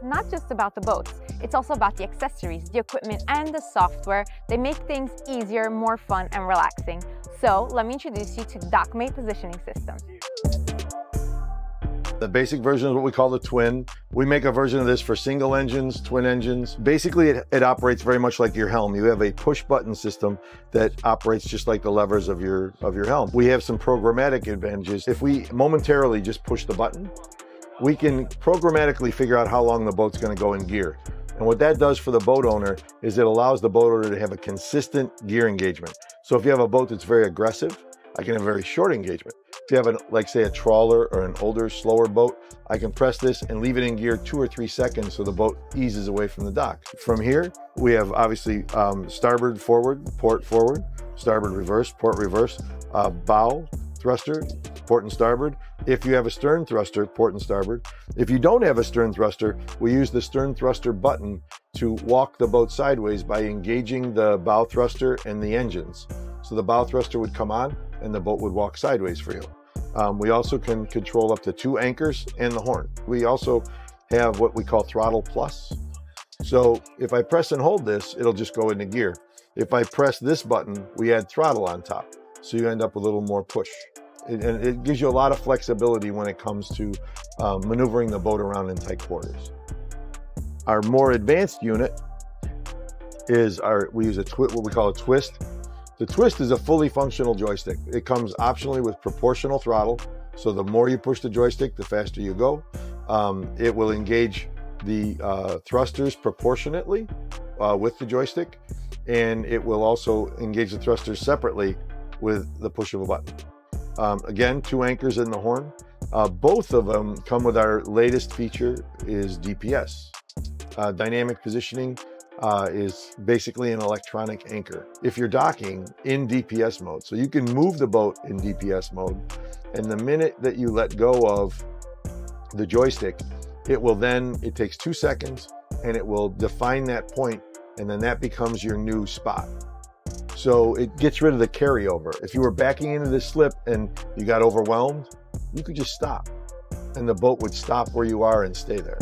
Not just about the boats, it's also about the accessories, the equipment, and the software. They make things easier, more fun, and relaxing. So let me introduce you to Dockmate positioning system. The basic version is what we call the twin. We make a version of this for single engines, twin engines. Basically, it operates very much like your helm. You have a push button system that operates just like the levers of your helm. We have some programmatic advantages. If we momentarily just push the button, we can programmatically figure out how long the boat's going to go in gear. And what that does for the boat owner is it allows the boat owner to have a consistent gear engagement. So if you have a boat that's very aggressive, I can have a very short engagement. If you have like say a trawler or an older, slower boat, I can press this and leave it in gear 2 or 3 seconds so the boat eases away from the dock. From here, we have obviously starboard forward, port forward, starboard reverse, port reverse, bow thruster, port and starboard. If you have a stern thruster, port and starboard. If you don't have a stern thruster, we use the stern thruster button to walk the boat sideways by engaging the bow thruster and the engines. So the bow thruster would come on and the boat would walk sideways for you. We also can control up to 2 anchors and the horn. We also have what we call Throttle Plus. So if I press and hold this, it'll just go into gear. If I press this button, we add throttle on top. So you end up with a little more push. And it gives you a lot of flexibility when it comes to maneuvering the boat around in tight quarters. Our more advanced unit is we use what we call a twist. The twist is a fully functional joystick. It comes optionally with proportional throttle. So the more you push the joystick, the faster you go. It will engage the thrusters proportionately with the joystick. And it will also engage the thrusters separately with the push of a button. Again, 2 anchors in the horn. Both of them come with our latest feature is DPS. Dynamic positioning is basically an electronic anchor. If you're docking in DPS mode, so you can move the boat in DPS mode, and the minute that you let go of the joystick, it takes 2 seconds and it will define that point, and then that becomes your new spot. So it gets rid of the carryover. If you were backing into this slip and you got overwhelmed, you could just stop and the boat would stop where you are and stay there.